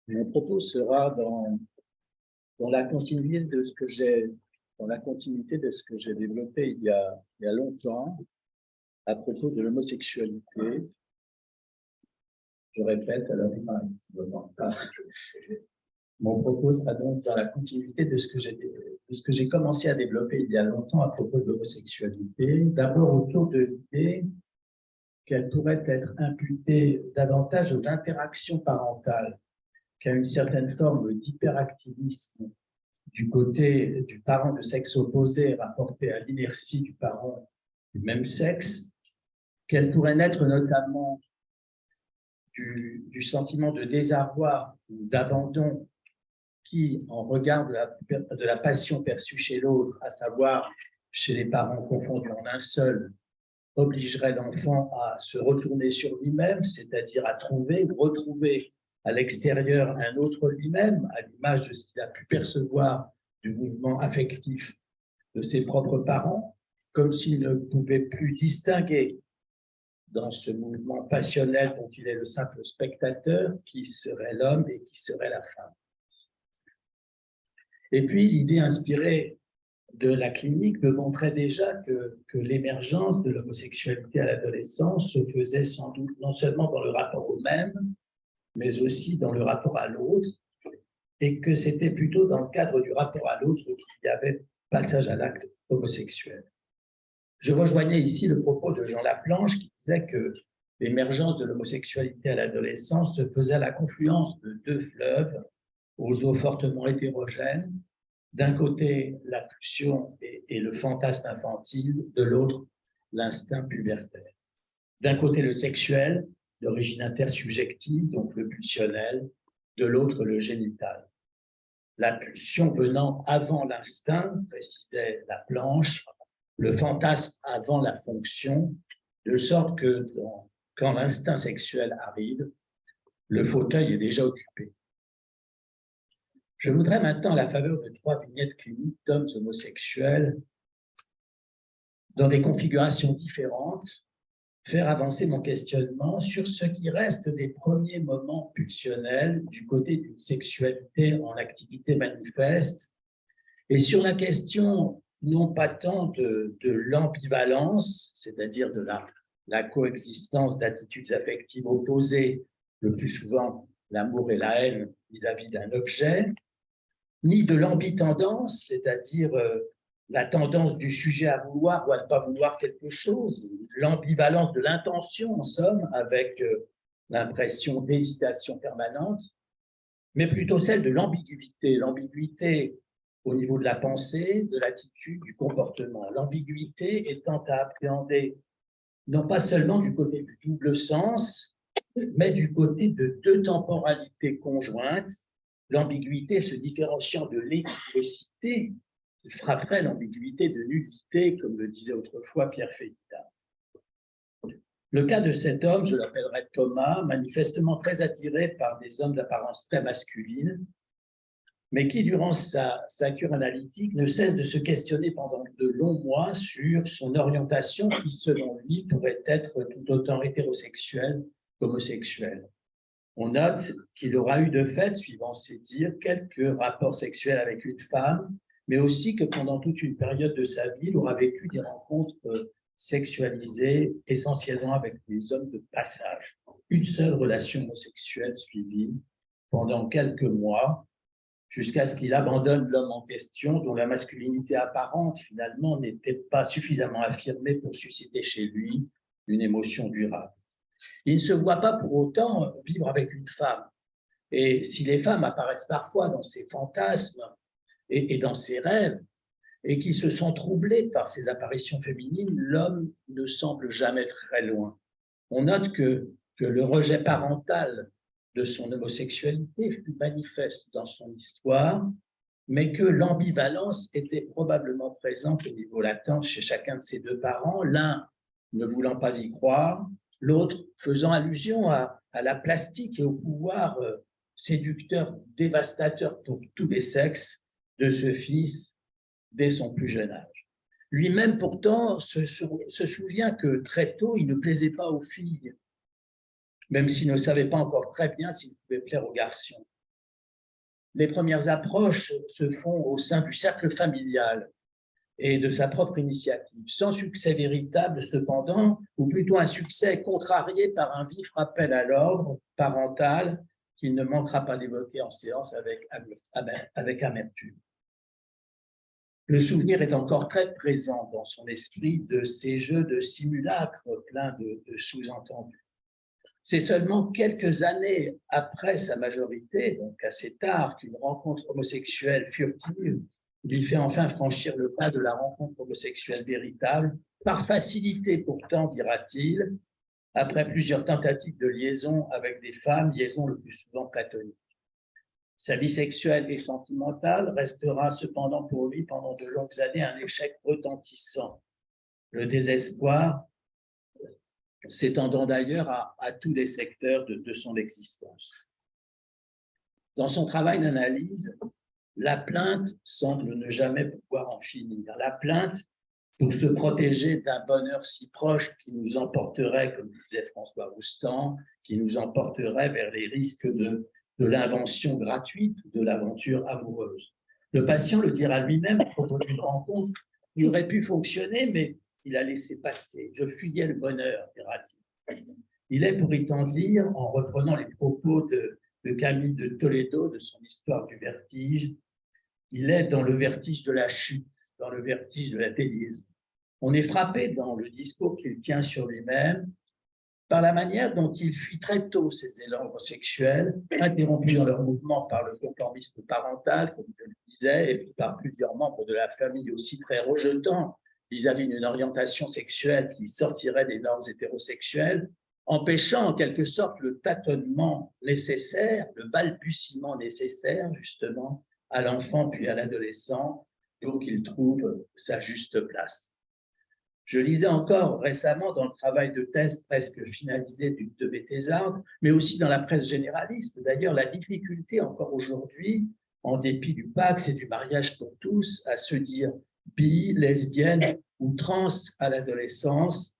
Mon propos sera dans la continuité de ce que j'ai développé il y a longtemps à propos de l'homosexualité. Je répète, alors mon propos sera donc dans la continuité de ce que j'ai commencé à développer il y a longtemps à propos de l'homosexualité. D'abord autour de l'idée qu'elle pourrait être imputée davantage aux interactions parentales, qu'à une certaine forme d'hyperactivisme du côté du parent de sexe opposé rapporté à l'inertie du parent du même sexe, qu'elle pourrait naître notamment du sentiment de désarroi ou d'abandon qui, en regard de la passion perçue chez l'autre, à savoir chez les parents confondus en un seul, obligerait l'enfant à se retourner sur lui-même, c'est-à-dire à trouver ou retrouver à l'extérieur un autre lui-même, à l'image de ce qu'il a pu percevoir du mouvement affectif de ses propres parents, comme s'il ne pouvait plus distinguer dans ce mouvement passionnel dont il est le simple spectateur, qui serait l'homme et qui serait la femme. Et puis, l'idée inspirée de la clinique me montrait déjà que l'émergence de l'homosexualité à l'adolescence se faisait sans doute non seulement dans le rapport au même, mais aussi dans le rapport à l'autre, et que c'était plutôt dans le cadre du rapport à l'autre qu'il y avait passage à l'acte homosexuel. Je rejoignais ici le propos de Jean Laplanche qui disait que l'émergence de l'homosexualité à l'adolescence se faisait à la confluence de deux fleuves aux eaux fortement hétérogènes, d'un côté la pulsion et le fantasme infantile, de l'autre l'instinct pubertaire. D'un côté le sexuel, d'origine intersubjective, donc le pulsionnel, de l'autre le génital. La pulsion venant avant l'instinct, précisait Laplanche, le fantasme avant la fonction, de sorte que quand l'instinct sexuel arrive, le fauteuil est déjà occupé. Je voudrais maintenant, à la faveur de 3 vignettes cliniques d'hommes homosexuels, dans des configurations différentes, faire avancer mon questionnement sur ce qui reste des premiers moments pulsionnels du côté d'une sexualité en activité manifeste, et sur la question non pas tant de l'ambivalence, c'est-à-dire de la coexistence d'attitudes affectives opposées, le plus souvent l'amour et la haine vis-à-vis d'un objet, ni de l'ambitendance, c'est-à-dire la tendance du sujet à vouloir ou à ne pas vouloir quelque chose, l'ambivalence de l'intention, en somme, avec l'impression d'hésitation permanente, mais plutôt celle de l'ambiguïté. L'ambiguïté au niveau de la pensée, de l'attitude, du comportement. L'ambiguïté étant à appréhender non pas seulement du côté du double sens, mais du côté de 2 temporalités conjointes, l'ambiguïté se différenciant de l'équivocité, qui frapperait l'ambiguïté de nullité, comme le disait autrefois Pierre Fédida. Le cas de cet homme, je l'appellerai Thomas, manifestement très attiré par des hommes d'apparence très masculine, mais qui, durant sa cure analytique, ne cesse de se questionner pendant de longs mois sur son orientation qui, selon lui, pourrait être tout autant hétérosexuelle qu'homosexuelle. On note qu'il aura eu de fait, suivant ses dires, quelques rapports sexuels avec une femme, mais aussi que pendant toute une période de sa vie, il aura vécu des rencontres sexualisées, essentiellement avec des hommes de passage. Une seule relation homosexuelle suivie pendant quelques mois, jusqu'à ce qu'il abandonne l'homme en question, dont la masculinité apparente, finalement, n'était pas suffisamment affirmée pour susciter chez lui une émotion durable. Il ne se voit pas pour autant vivre avec une femme. Et si les femmes apparaissent parfois dans ses fantasmes et dans ses rêves, et qui se sont troublés par ces apparitions féminines, l'homme ne semble jamais très loin. On note que le rejet parental de son homosexualité fut manifeste dans son histoire, mais que l'ambivalence était probablement présente au niveau latent chez chacun de ses 2 parents, l'un ne voulant pas y croire, l'autre faisant allusion à la plastique et au pouvoir séducteur, dévastateur pour tous les sexes de ce fils dès son plus jeune âge. Lui-même, pourtant, se souvient que très tôt, il ne plaisait pas aux filles, même s'il ne savait pas encore très bien s'il pouvait plaire aux garçons. Les premières approches se font au sein du cercle familial et de sa propre initiative, sans succès véritable cependant, ou plutôt un succès contrarié par un vif rappel à l'ordre parental qu'il ne manquera pas d'évoquer en séance avec amertume. Le souvenir est encore très présent dans son esprit de ces jeux de simulacres pleins de sous-entendus. C'est seulement quelques années après sa majorité, donc assez tard, qu'une rencontre homosexuelle furtive lui fait enfin franchir le pas de la rencontre homosexuelle véritable, par facilité pourtant, dira-t-il, après plusieurs tentatives de liaison avec des femmes, liaison le plus souvent platonique. Sa vie sexuelle et sentimentale restera cependant pour lui pendant de longues années un échec retentissant. Le désespoir s'étendant d'ailleurs à tous les secteurs de son existence. Dans son travail d'analyse, la plainte semble ne jamais pouvoir en finir. La plainte pour se protéger d'un bonheur si proche qui nous emporterait, comme disait François Roustan, qui nous emporterait vers les risques de l'invention gratuite, de l'aventure amoureuse. Le patient le dira lui-même à propos d'une rencontre qui aurait pu fonctionner, mais il a laissé passer. Je fuyais le bonheur, dira-t-il. Il est, pour y dire, en reprenant les propos de Camille de Toledo, de son Histoire du vertige, il est dans le vertige de la chute, dans le vertige de la déliaison. On est frappé dans le discours qu'il tient sur lui-même par la manière dont il fuit très tôt ses élans homosexuels, interrompus dans leur mouvement par le conformisme parental, comme je le disais, et puis par plusieurs membres de la famille aussi très rejetants vis-à-vis d'une orientation sexuelle qui sortirait des normes hétérosexuelles, empêchant en quelque sorte le tâtonnement nécessaire, le balbutiement nécessaire justement à l'enfant puis à l'adolescent pour qu'il trouve sa juste place. Je lisais encore récemment dans le travail de thèse presque finalisé de Béthézard, mais aussi dans la presse généraliste, d'ailleurs, la difficulté encore aujourd'hui, en dépit du Pax et du mariage pour tous, à se dire bi, lesbienne ou trans à l'adolescence,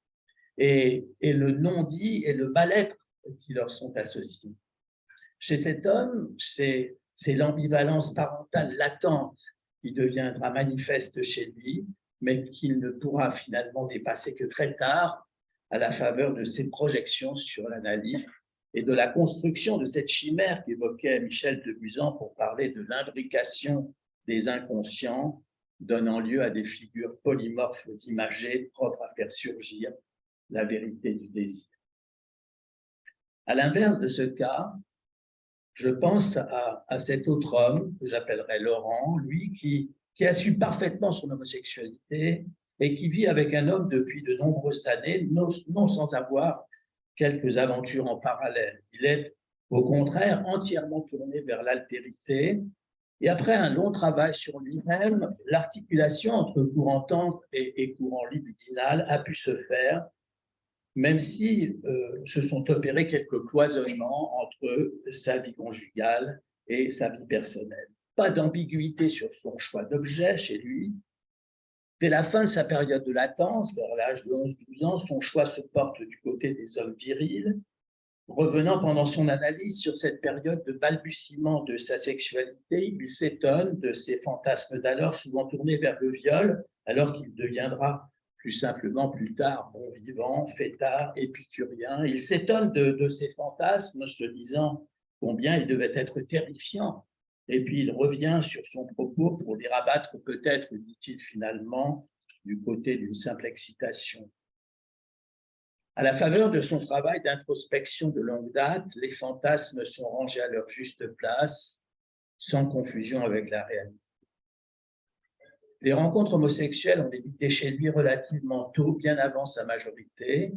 et le non-dit et le mal-être qui leur sont associés. Chez cet homme, c'est l'ambivalence parentale latente qui deviendra manifeste chez lui, mais qu'il ne pourra finalement dépasser que très tard, à la faveur de ses projections sur l'analyse et de la construction de cette chimère qu'évoquait Michel Debuzan pour parler de l'imbrication des inconscients, donnant lieu à des figures polymorphes imagées propres à faire surgir la vérité du désir. À l'inverse de ce cas, je pense à cet autre homme que j'appellerais Laurent, lui qui a su parfaitement son homosexualité et qui vit avec un homme depuis de nombreuses années, non sans avoir quelques aventures en parallèle. Il est au contraire entièrement tourné vers l'altérité. Et après un long travail sur lui-même, l'articulation entre courant tendre et courant libidinal a pu se faire, même si se sont opérés quelques cloisonnements entre sa vie conjugale et sa vie personnelle. Pas d'ambiguïté sur son choix d'objet chez lui. Dès la fin de sa période de latence, vers l'âge de 11-12 ans, son choix se porte du côté des hommes virils, revenant pendant son analyse sur cette période de balbutiement de sa sexualité, il s'étonne de ses fantasmes d'alors, souvent tournés vers le viol, alors qu'il deviendra plus simplement plus tard bon vivant, fêtard, épicurien. Il s'étonne de ses fantasmes, se disant combien il devait être terrifiant. Et puis il revient sur son propos pour les rabattre peut-être, dit-il finalement, du côté d'une simple excitation. À la faveur de son travail d'introspection de longue date, les fantasmes sont rangés à leur juste place, sans confusion avec la réalité. Les rencontres homosexuelles ont débuté chez lui relativement tôt, bien avant sa majorité.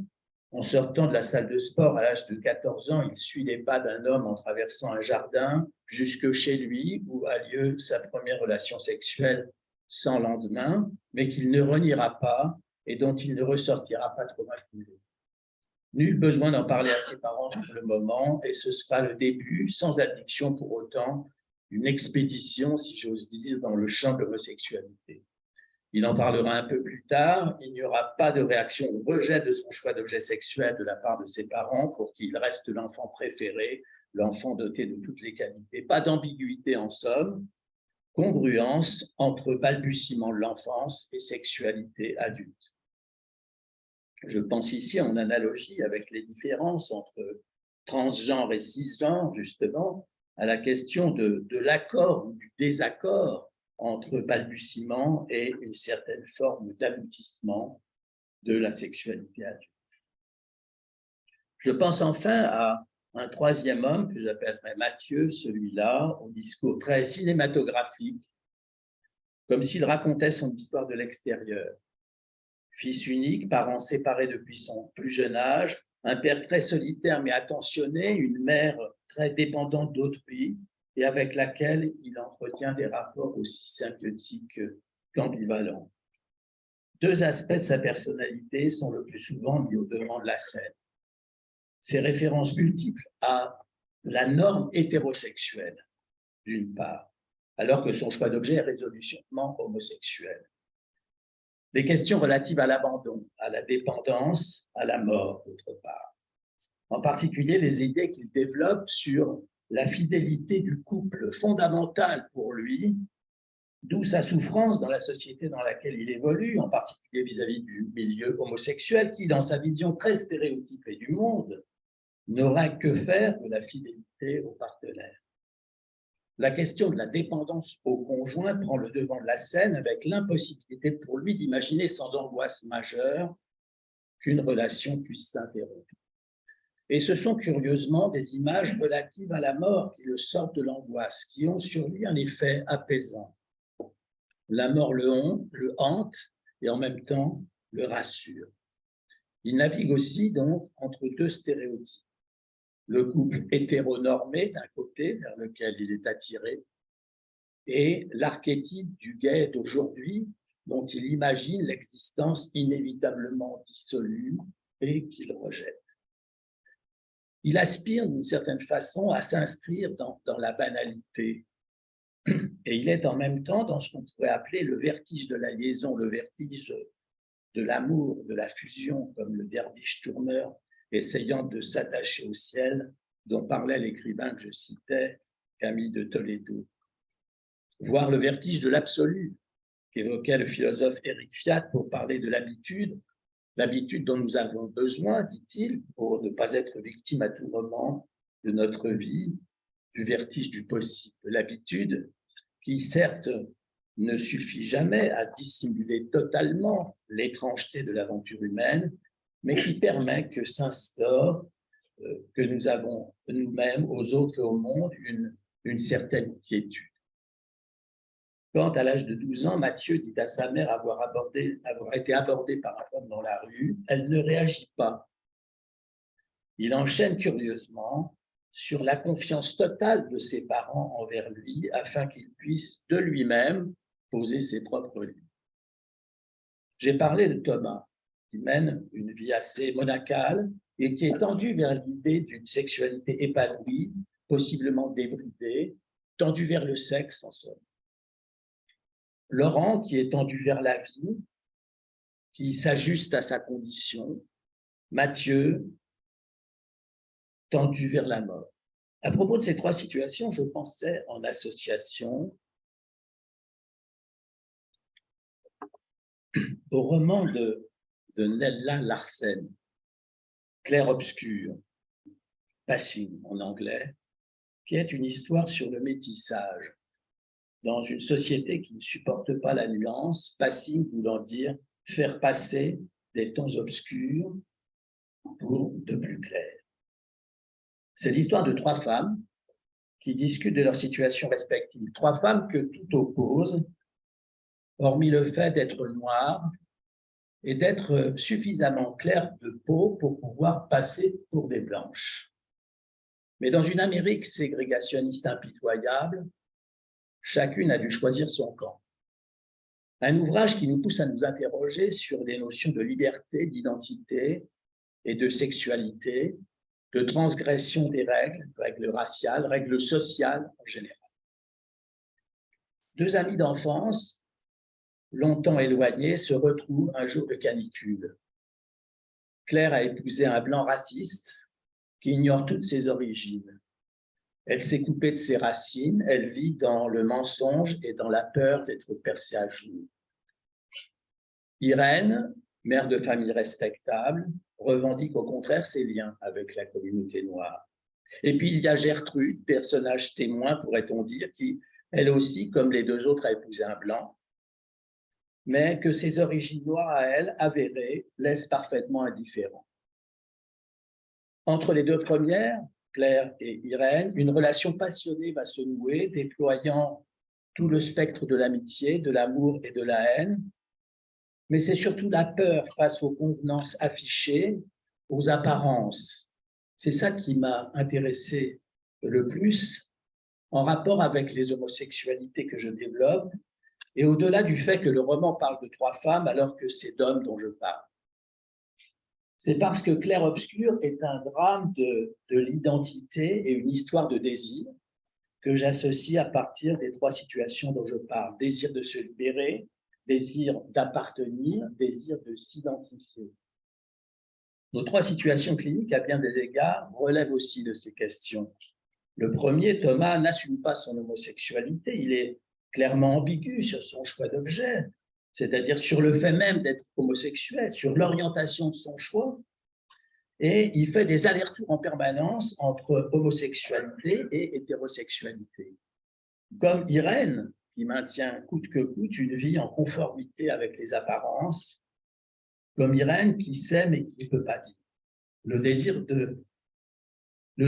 En sortant de la salle de sport à l'âge de 14 ans, il suit les pas d'un homme en traversant un jardin jusque chez lui, où a lieu sa première relation sexuelle sans lendemain, mais qu'il ne reniera pas et dont il ne ressortira pas traumatisé. Nul besoin d'en parler à ses parents pour le moment, et ce sera le début, sans addiction pour autant, d'une expédition, si j'ose dire, dans le champ de l'homosexualité. Il en parlera un peu plus tard. Il n'y aura pas de réaction au rejet de son choix d'objet sexuel de la part de ses parents pour qu'il reste l'enfant préféré, l'enfant doté de toutes les qualités. Pas d'ambiguïté en somme, congruence entre balbutiement de l'enfance et sexualité adulte. Je pense ici en analogie avec les différences entre transgenre et cisgenre, justement, à la question de l'accord ou du désaccord entre balbutiement et une certaine forme d'aboutissement de la sexualité adulte. Je pense enfin à un troisième homme que j'appellerais Mathieu, celui-là, au discours très cinématographique, comme s'il racontait son histoire de l'extérieur. Fils unique, parents séparés depuis son plus jeune âge, un père très solitaire mais attentionné, une mère très dépendante d'autrui et avec laquelle il entretient des rapports aussi symbiotiques qu'ambivalents. Deux aspects de sa personnalité sont le plus souvent mis au devant de la scène. Ses références multiples à la norme hétérosexuelle, d'une part, alors que son choix d'objet est résolument homosexuel. Des questions relatives à l'abandon, à la dépendance, à la mort, d'autre part. En particulier, les idées qu'il développe sur la fidélité du couple fondamentale pour lui, d'où sa souffrance dans la société dans laquelle il évolue, en particulier vis-à-vis du milieu homosexuel, qui, dans sa vision très stéréotypée du monde, n'aura que faire de la fidélité au partenaire. La question de la dépendance au conjoint prend le devant de la scène avec l'impossibilité pour lui d'imaginer sans angoisse majeure qu'une relation puisse s'interrompre. Et ce sont curieusement des images relatives à la mort qui le sortent de l'angoisse, qui ont sur lui un effet apaisant. La mort le hante et en même temps le rassure. Il navigue aussi donc entre deux stéréotypes. Le couple hétéronormé d'un côté vers lequel il est attiré et l'archétype du gay d'aujourd'hui dont il imagine l'existence inévitablement dissolue et qu'il rejette. Il aspire d'une certaine façon à s'inscrire dans la banalité et il est en même temps dans ce qu'on pourrait appeler le vertige de la liaison, le vertige de l'amour, de la fusion, comme le derviche tourneur essayant de s'attacher au ciel, dont parlait l'écrivain que je citais, Camille de Toledo. Voire le vertige de l'absolu, qu'évoquait le philosophe Éric Fiat pour parler de l'habitude dont nous avons besoin, dit-il, pour ne pas être victime à tout moment de notre vie, du vertige du possible. L'habitude qui, certes, ne suffit jamais à dissimuler totalement l'étrangeté de l'aventure humaine, mais qui permet que s'instaure, que nous avons nous-mêmes, aux autres et au monde, une certaine quiétude. Quand, à l'âge de 12 ans, Mathieu dit à sa mère avoir été abordé par un homme dans la rue, elle ne réagit pas. Il enchaîne curieusement sur la confiance totale de ses parents envers lui afin qu'il puisse de lui-même poser ses propres limites. J'ai parlé de Thomas, qui mène une vie assez monacale et qui est tendu vers l'idée d'une sexualité épanouie, possiblement débridée, tendu vers le sexe en somme. Laurent, qui est tendu vers la vie, qui s'ajuste à sa condition. Mathieu, tendu vers la mort. À propos de ces trois situations, je pensais en association au roman de Nella Larsen, Clair-obscur, Passing en anglais, qui est une histoire sur le métissage. Dans une société qui ne supporte pas la nuance, passing voulant dire faire passer des tons obscurs pour de plus clairs. C'est l'histoire de trois femmes qui discutent de leur situation respective. Trois femmes que tout oppose, hormis le fait d'être noires et d'être suffisamment claires de peau pour pouvoir passer pour des blanches. Mais dans une Amérique ségrégationniste impitoyable, chacune a dû choisir son camp. Un ouvrage qui nous pousse à nous interroger sur les notions de liberté, d'identité et de sexualité, de transgression des règles raciales, règles sociales en général. Deux amies d'enfance longtemps éloignés, se retrouvent un jour de canicule. Claire a épousé un blanc raciste qui ignore toutes ses origines. Elle s'est coupée de ses racines, elle vit dans le mensonge et dans la peur d'être percée à genoux. Irène, mère de famille respectable, revendique au contraire ses liens avec la communauté noire. Et puis il y a Gertrude, personnage témoin, pourrait-on dire, qui, elle aussi, comme les deux autres, a épousé un blanc, mais que ses origines noires à elle, avérées, laissent parfaitement indifférent. Entre les deux premières, Claire et Irène, une relation passionnée va se nouer, déployant tout le spectre de l'amitié, de l'amour et de la haine. Mais c'est surtout la peur face aux convenances affichées, aux apparences. C'est ça qui m'a intéressé le plus en rapport avec les homosexualités que je développe et au-delà du fait que le roman parle de 3 femmes alors que c'est d'hommes dont je parle. C'est parce que Clair Obscur est un drame de l'identité et une histoire de désir que j'associe à partir des 3 situations dont je parle. Désir de se libérer, désir d'appartenir, désir de s'identifier. Nos 3 situations cliniques, à bien des égards, relèvent aussi de ces questions. Le premier, Thomas, n'assume pas son homosexualité. Il est clairement ambigu sur son choix d'objet, c'est-à-dire sur le fait même d'être homosexuel, sur l'orientation de son choix. Et il fait des allers-retours en permanence entre homosexualité et hétérosexualité. Comme Irène, qui maintient coûte que coûte une vie en conformité avec les apparences, comme Irène qui sait mais qui ne peut pas dire. Le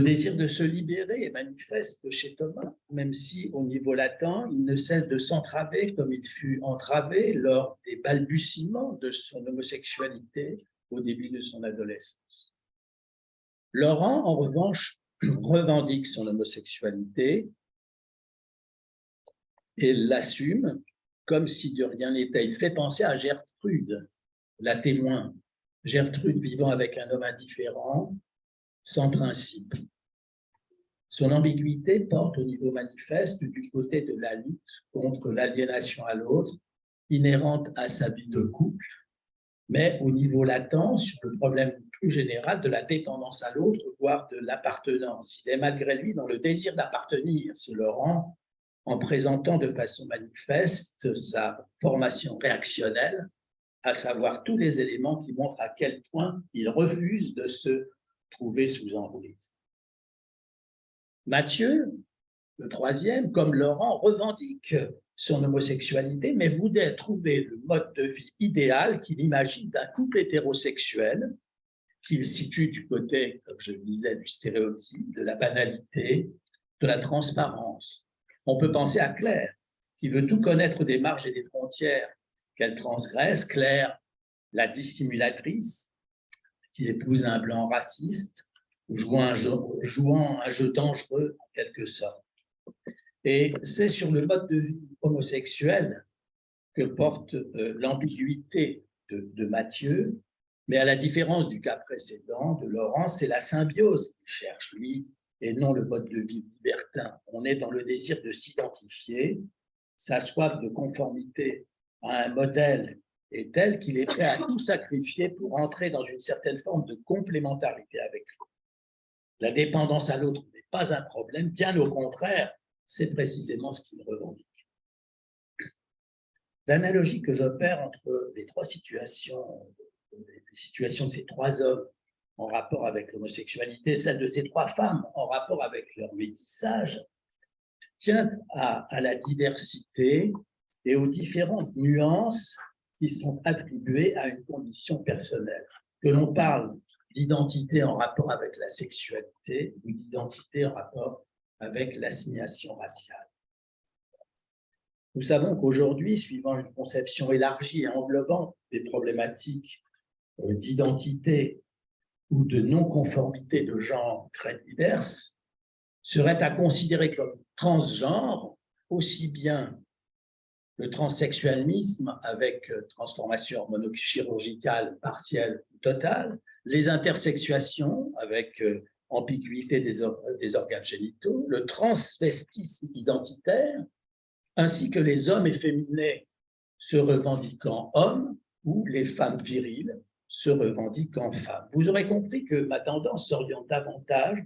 désir de se libérer est manifeste chez Thomas, même si au niveau latent, il ne cesse de s'entraver comme il fut entravé lors des balbutiements de son homosexualité au début de son adolescence. Laurent, en revanche, revendique son homosexualité et l'assume comme si de rien n'était. Il fait penser à Gertrude, la témoin. Gertrude vivant avec un homme indifférent, sans principe. Son ambiguïté porte au niveau manifeste du côté de la lutte contre l'aliénation à l'autre, inhérente à sa vie de couple, mais au niveau latent sur le problème plus général de la dépendance à l'autre, voire de l'appartenance. Il est malgré lui dans le désir d'appartenir, ce Laurent, en présentant de façon manifeste sa formation réactionnelle, à savoir tous les éléments qui montrent à quel point il refuse de se trouver sous emprise. Mathieu, le troisième, comme Laurent, revendique son homosexualité, mais voulait trouver le mode de vie idéal qu'il imagine d'un couple hétérosexuel, qu'il situe du côté, comme je le disais, du stéréotype, de la banalité, de la transparence. On peut penser à Claire, qui veut tout connaître des marges et des frontières qu'elle transgresse. Claire, la dissimulatrice, qui épouse un blanc raciste, jouant un jeu dangereux en quelque sorte. Et c'est sur le mode de vie homosexuel que porte l'ambiguïté de Mathieu, mais à la différence du cas précédent de Laurent, c'est la symbiose qu'il cherche, lui, et non le mode de vie libertin. On est dans le désir de s'identifier, sa soif de conformité à un modèle est telle qu'il est prêt à tout sacrifier pour entrer dans une certaine forme de complémentarité avec lui. La dépendance à l'autre n'est pas un problème, bien au contraire, c'est précisément ce qu'il revendique. L'analogie que j'opère entre les 3 situations, les situations de ces 3 hommes en rapport avec l'homosexualité, celle de ces 3 femmes en rapport avec leur métissage, tient à la diversité et aux différentes nuances qui sont attribuées à une condition personnelle. Que l'on parle d'identité en rapport avec la sexualité ou d'identité en rapport avec l'assignation raciale. Nous savons qu'aujourd'hui, suivant une conception élargie et englobante des problématiques d'identité ou de non-conformité de genre très diverses, serait à considérer comme transgenre aussi bien le transsexualisme avec transformation hormonochirurgicale partielle ou totale, les intersexuations avec ambiguïté des organes génitaux, le transvestisme identitaire, ainsi que les hommes efféminés se revendiquant hommes ou les femmes viriles se revendiquant femmes. Vous aurez compris que ma tendance s'oriente davantage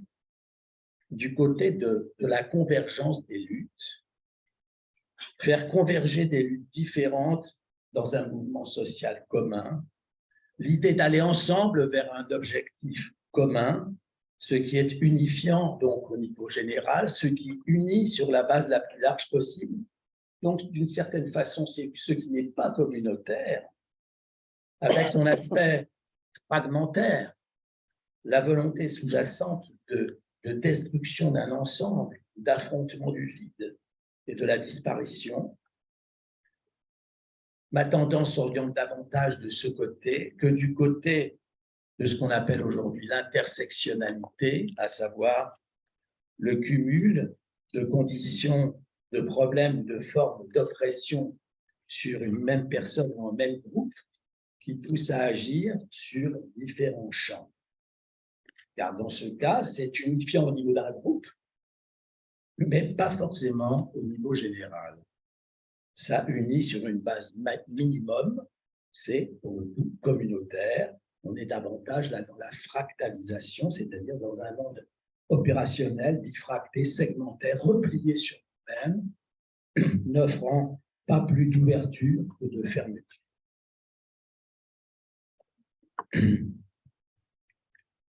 du côté de la convergence des luttes, faire converger des luttes différentes dans un mouvement social commun, l'idée d'aller ensemble vers un objectif commun, ce qui est unifiant donc au niveau général, ce qui unit sur la base la plus large possible. Donc, d'une certaine façon, c'est ce qui n'est pas communautaire, avec son aspect fragmentaire, la volonté sous-jacente de destruction d'un ensemble, d'affrontement du vide et de la disparition. Ma tendance s'oriente davantage de ce côté que du côté de ce qu'on appelle aujourd'hui l'intersectionnalité, à savoir le cumul de conditions, de problèmes, de formes d'oppression sur une même personne ou un même groupe qui poussent à agir sur différents champs. Car dans ce cas, c'est unifiant au niveau d'un groupe, mais pas forcément au niveau général. Ça unit sur une base minimum, c'est pour le coup communautaire. On est davantage là dans la fractalisation, c'est-à-dire dans un monde opérationnel, diffracté, segmentaire, replié sur lui-même, n'offrant pas plus d'ouverture que de fermeture.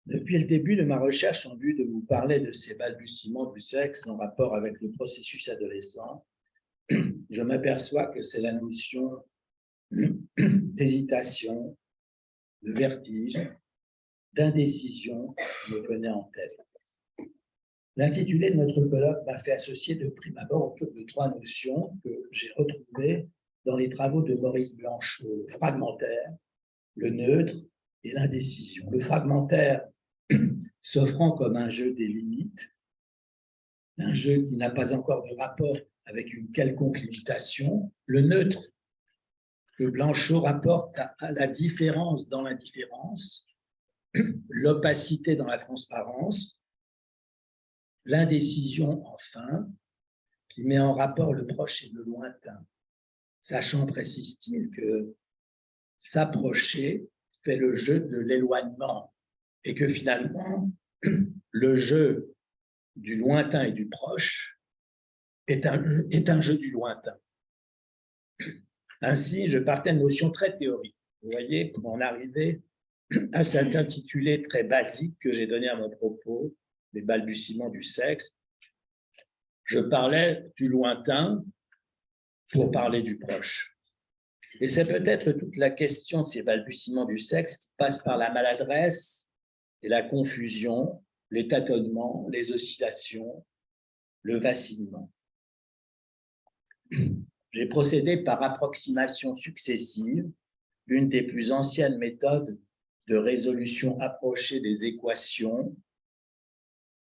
Depuis le début de ma recherche en vue de vous parler de ces balbutiements du sexe en rapport avec le processus adolescent, je m'aperçois que c'est la notion d'hésitation, de vertige, d'indécision qui me venait en tête. L'intitulé de notre colloque m'a fait associer de prime abord autour de trois notions que j'ai retrouvées dans les travaux de Maurice Blanchot, le fragmentaire, le neutre et l'indécision. Le fragmentaire s'offrant comme un jeu des limites, un jeu qui n'a pas encore de rapport avec une quelconque limitation. Le neutre, que Blanchot rapporte à la différence dans l'indifférence, l'opacité dans la transparence, l'indécision enfin, qui met en rapport le proche et le lointain, sachant, précise-t-il, que s'approcher fait le jeu de l'éloignement et que finalement, le jeu du lointain et du proche est un jeu du lointain. Ainsi, je partais de notions très théoriques, vous voyez, pour en arriver à cet intitulé très basique que j'ai donné à mon propos, les balbutiements du sexe. Je parlais du lointain pour parler du proche. Et c'est peut-être toute la question de ces balbutiements du sexe qui passe par la maladresse et la confusion, les tâtonnements, les oscillations, le vacillement. J'ai procédé par approximation successive, l'une des plus anciennes méthodes de résolution approchée des équations,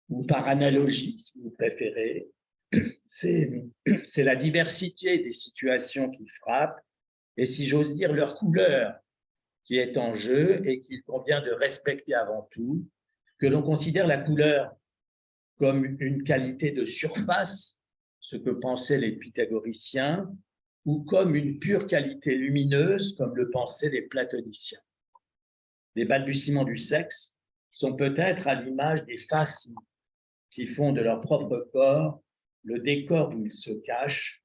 ou par analogie, si vous préférez. C'est la diversité des situations qui frappent, et si j'ose dire, leur couleur qui est en jeu et qu'il convient de respecter avant tout, que l'on considère la couleur comme une qualité de surface, ce que pensaient les pythagoriciens, ou comme une pure qualité lumineuse, comme le pensaient les platoniciens. Les balbutiements du sexe sont peut-être à l'image des phasmes qui font de leur propre corps le décor où ils se cachent,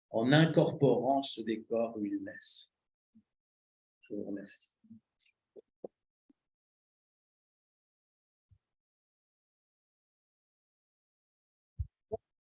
en incorporant ce décor où ils naissent. Je vous remercie.